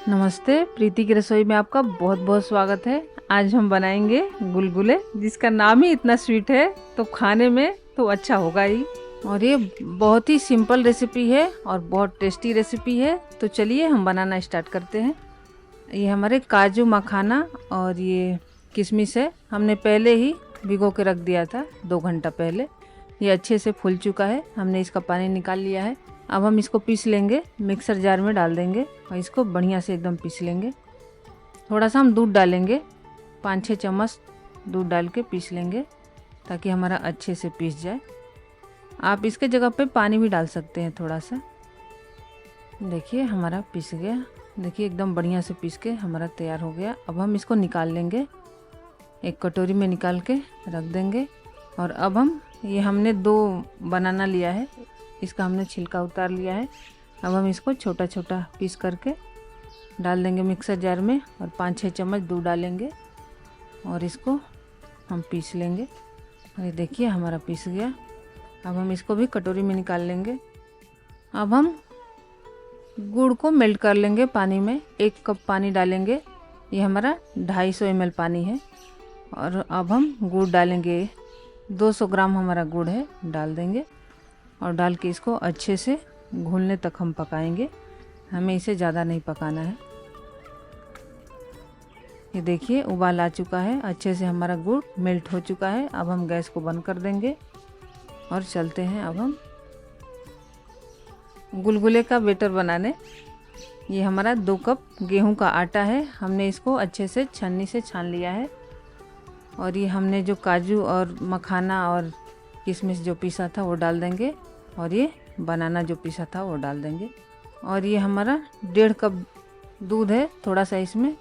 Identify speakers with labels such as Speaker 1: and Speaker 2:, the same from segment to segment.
Speaker 1: नमस्ते, प्रीति की रसोई में आपका बहुत बहुत स्वागत है। आज हम बनाएंगे गुलगुले, जिसका नाम ही इतना स्वीट है तो खाने में तो अच्छा होगा ही। और ये बहुत ही सिंपल रेसिपी है और बहुत टेस्टी रेसिपी है। तो चलिए हम बनाना स्टार्ट करते हैं। ये हमारे काजू मखाना और ये किशमिश है, हमने पहले ही भिगो के रख दिया था 2 घंटा पहले। ये अच्छे से फूल चुका है, हमने इसका पानी निकाल लिया है। अब हम इसको पीस लेंगे, मिक्सर जार में डाल देंगे और इसको बढ़िया से एकदम पीस लेंगे। थोड़ा सा हम दूध डालेंगे, 5-6 चम्मच दूध डाल के पीस लेंगे ताकि हमारा अच्छे से पीस जाए। आप इसके जगह पे पानी भी डाल सकते हैं थोड़ा सा। देखिए हमारा पीस गया, देखिए एकदम बढ़िया से पीस के हमारा तैयार हो गया। अब हम इसको निकाल लेंगे, एक कटोरी में निकाल के रख देंगे। और अब हम हमने 2 बनाना लिया है, इसका हमने छिलका उतार लिया है। अब हम इसको छोटा छोटा पीस करके डाल देंगे मिक्सर जार में और 5-6 चम्मच दूध डालेंगे और इसको हम पीस लेंगे। और ये देखिए हमारा पीस गया। अब हम इसको भी कटोरी में निकाल लेंगे। अब हम गुड़ को मेल्ट कर लेंगे पानी में, 1 कप पानी डालेंगे। ये हमारा 250 ml पानी है। और अब हम गुड़ डालेंगे, 200 ग्राम हमारा गुड़ है, डाल देंगे और डाल के इसको अच्छे से घुलने तक हम पकाएंगे। हमें इसे ज़्यादा नहीं पकाना है। ये देखिए उबाल आ चुका है, अच्छे से हमारा गुड़ मेल्ट हो चुका है। अब हम गैस को बंद कर देंगे और चलते हैं अब हम गुलगुले का बैटर बनाने। ये हमारा 2 कप गेहूं का आटा है, हमने इसको अच्छे से छन्नी से छान लिया है। और ये हमने जो काजू और मखाना और किशमिश जो पीसा था वो डाल देंगे और ये बनाना जो पीसा था वो डाल देंगे। और ये हमारा 1.5 कप दूध है, थोड़ा सा इसमें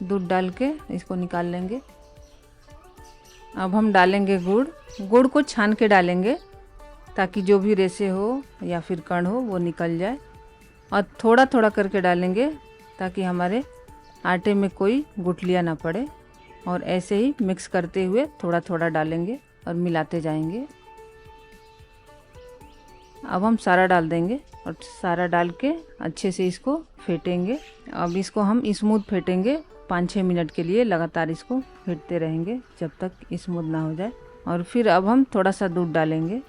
Speaker 1: दूध डाल के इसको निकाल लेंगे। अब हम डालेंगे गुड़, गुड़ को छान के डालेंगे ताकि जो भी रेसे हो या फिर कण हो वो निकल जाए। और थोड़ा थोड़ा करके डालेंगे ताकि हमारे आटे में कोई गुठलियाँ ना पड़े। और ऐसे ही मिक्स करते हुए थोड़ा थोड़ा डालेंगे और मिलाते जाएंगे। अब हम सारा डाल देंगे और सारा डाल के अच्छे से इसको फेंटेंगे। अब इसको हम स्मूथ फेंटेंगे 5-6 मिनट के लिए, लगातार इसको फेंटते रहेंगे जब तक स्मूथ ना हो जाए। और फिर अब हम थोड़ा सा दूध डालेंगे,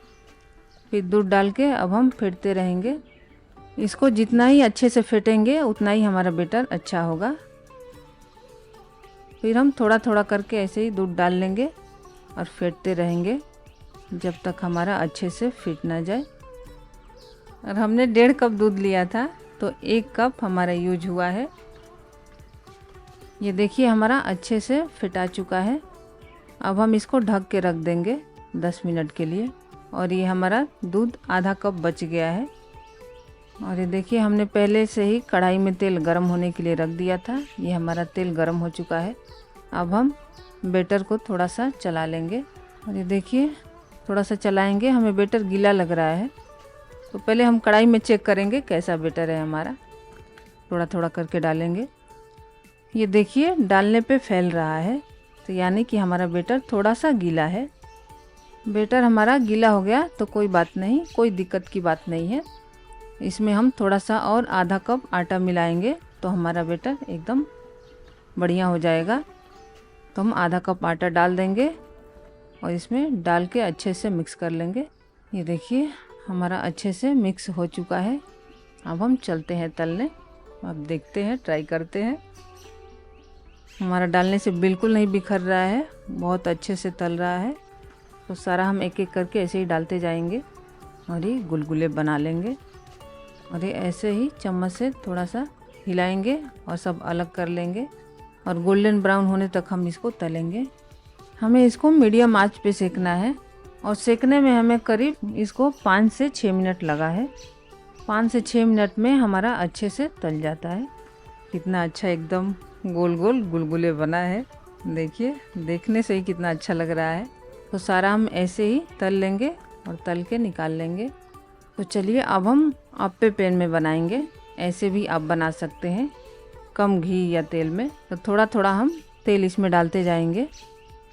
Speaker 1: फिर दूध डाल के अब हम फेंटते रहेंगे। इसको जितना ही अच्छे से फेंटेंगे उतना ही हमारा बैटर अच्छा होगा। फिर हम थोड़ा थोड़ा करके ऐसे ही दूध डाल लेंगे और फेंटते रहेंगे जब तक हमारा अच्छे से फिट ना जाए। और हमने 1.5 कप दूध लिया था तो 1 कप हमारा यूज हुआ है। ये देखिए हमारा अच्छे से फिटा चुका है। अब हम इसको ढक के रख देंगे 10 मिनट के लिए। और ये हमारा दूध आधा कप बच गया है। और ये देखिए हमने पहले से ही कढ़ाई में तेल गरम होने के लिए रख दिया था, ये हमारा तेल गरम हो चुका है। अब हम बैटर को थोड़ा सा चला लेंगे। और ये देखिए थोड़ा सा चलाएंगे, हमें बैटर गीला लग रहा है तो पहले हम कढ़ाई में चेक करेंगे कैसा बैटर है हमारा। थोड़ा थोड़ा करके डालेंगे, ये देखिए डालने पे फैल रहा है तो यानी कि हमारा बैटर थोड़ा सा गीला है। बैटर हमारा गीला हो गया तो कोई बात नहीं, कोई दिक्कत की बात नहीं है। इसमें हम थोड़ा सा और आधा कप आटा मिलाएंगे तो हमारा बैटर एकदम बढ़िया हो जाएगा। तो हम आधा कप आटा डाल देंगे और इसमें डाल के अच्छे से मिक्स कर लेंगे। ये देखिए हमारा अच्छे से मिक्स हो चुका है। अब हम चलते हैं तलने, अब देखते हैं, ट्राई करते हैं। हमारा डालने से बिल्कुल नहीं बिखर रहा है, बहुत अच्छे से तल रहा है। तो सारा हम एक एक करके ऐसे ही डालते जाएंगे और ये गुलगुले बना लेंगे। और ये ऐसे ही चम्मच से थोड़ा सा हिलाएंगे और सब अलग कर लेंगे और गोल्डन ब्राउन होने तक हम इसको तलेंगे। हमें इसको मीडियम आंच पे सेकना है और सेकने में हमें करीब इसको 5 से 6 मिनट लगा है। 5 से 6 मिनट में हमारा अच्छे से तल जाता है। कितना अच्छा एकदम गोल गोल गुलगुले बना है, देखिए देखने से ही कितना अच्छा लग रहा है। तो सारा हम ऐसे ही तल लेंगे और तल के निकाल लेंगे। तो चलिए अब हम अप्पे पैन में बनाएंगे, ऐसे भी आप बना सकते हैं कम घी या तेल में। तो थोड़ा थोड़ा हम तेल इसमें डालते जाएंगे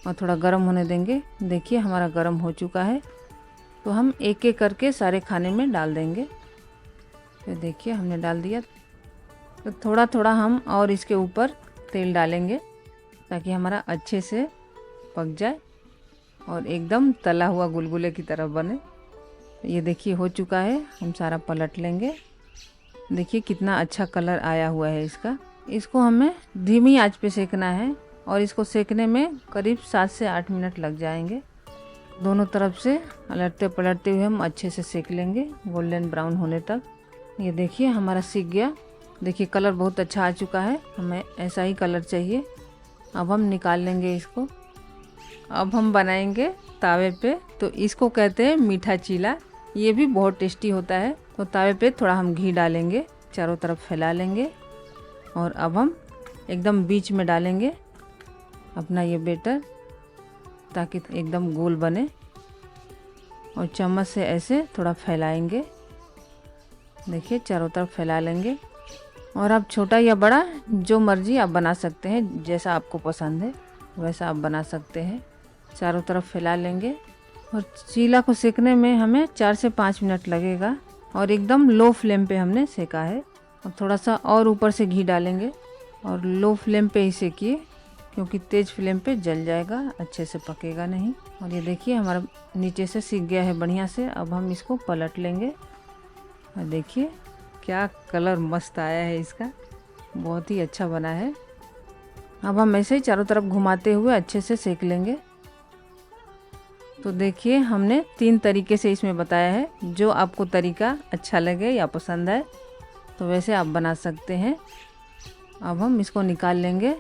Speaker 1: और थोड़ा गर्म होने देंगे। देखिए हमारा गर्म हो चुका है तो हम एक एक करके सारे खाने में डाल देंगे। तो देखिए हमने डाल दिया। तो थोड़ा थोड़ा हम और इसके ऊपर तेल डालेंगे ताकि हमारा अच्छे से पक जाए और एकदम तला हुआ गुलगुले की तरह बने। ये देखिए हो चुका है, हम सारा पलट लेंगे। देखिए कितना अच्छा कलर आया हुआ है इसका। इसको हमें धीमी आंच पे सेकना है और इसको सेकने में करीब 7 से 8 मिनट लग जाएंगे। दोनों तरफ से पलटते पलटते हुए हम अच्छे से सेक लेंगे गोल्डन ब्राउन होने तक। ये देखिए हमारा सीख गया। देखिए कलर बहुत अच्छा आ चुका है, हमें ऐसा ही कलर चाहिए। अब हम निकाल लेंगे इसको। अब हम बनाएंगे तावे पे, तो इसको कहते हैं मीठा चीला। ये भी बहुत टेस्टी होता है। तो तावे पे थोड़ा हम घी डालेंगे, चारों तरफ फैला लेंगे और अब हम एकदम बीच में डालेंगे अपना ये बैटर ताकि एकदम गोल बने और चम्मच से ऐसे थोड़ा फैलाएंगे। देखिए चारों तरफ फैला लेंगे और आप छोटा या बड़ा जो मर्जी आप बना सकते हैं, जैसा आपको पसंद है वैसा आप बना सकते हैं। चारों तरफ फैला लेंगे और चीला को सेकने में हमें 4 से 5 मिनट लगेगा और एकदम लो फ्लेम पे हमने सेका है। और थोड़ा सा और ऊपर से घी डालेंगे और लो फ्लेम पे ही सेकिए क्योंकि तेज़ फ्लेम पे जल जाएगा, अच्छे से पकेगा नहीं। और ये देखिए हमारा नीचे से सीख गया है बढ़िया से। अब हम इसको पलट लेंगे और देखिए क्या कलर मस्त आया है इसका, बहुत ही अच्छा बना है। अब हम ऐसे ही चारों तरफ घुमाते हुए अच्छे से सेक लेंगे। तो देखिए हमने 3 तरीके से इसमें बताया है, जो आपको तरीका अच्छा लगे या पसंद है तो वैसे आप बना सकते हैं। अब हम इसको निकाल लेंगे।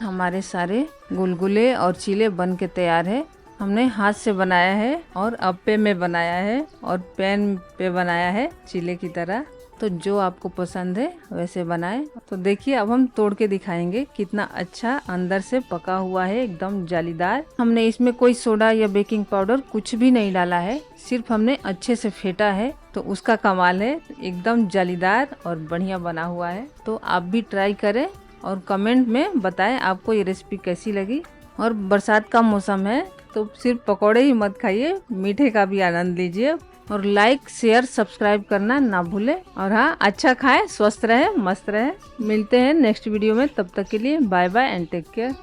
Speaker 1: हमारे सारे गुलगुले और चीले बन के तैयार है। हमने हाथ से बनाया है और अप्पे में बनाया है और पैन पे बनाया है चीले की तरह। तो जो आपको पसंद है वैसे बनाएं। तो देखिए अब हम तोड़ के दिखाएंगे कितना अच्छा अंदर से पका हुआ है, एकदम जालीदार। हमने इसमें कोई सोडा या बेकिंग पाउडर कुछ भी नहीं डाला है, सिर्फ हमने अच्छे से फेंटा है तो उसका कमाल है। एकदम जालीदार और बढ़िया बना हुआ है। तो आप भी ट्राई करें और कमेंट में बताएं आपको ये रेसिपी कैसी लगी। और बरसात का मौसम है तो सिर्फ पकौड़े ही मत खाइए, मीठे का भी आनंद लीजिए। और लाइक शेयर सब्सक्राइब करना ना भूलें। और हाँ, अच्छा खाएं, स्वस्थ रहें, मस्त रहें। मिलते हैं नेक्स्ट वीडियो में, तब तक के लिए bye bye and take care.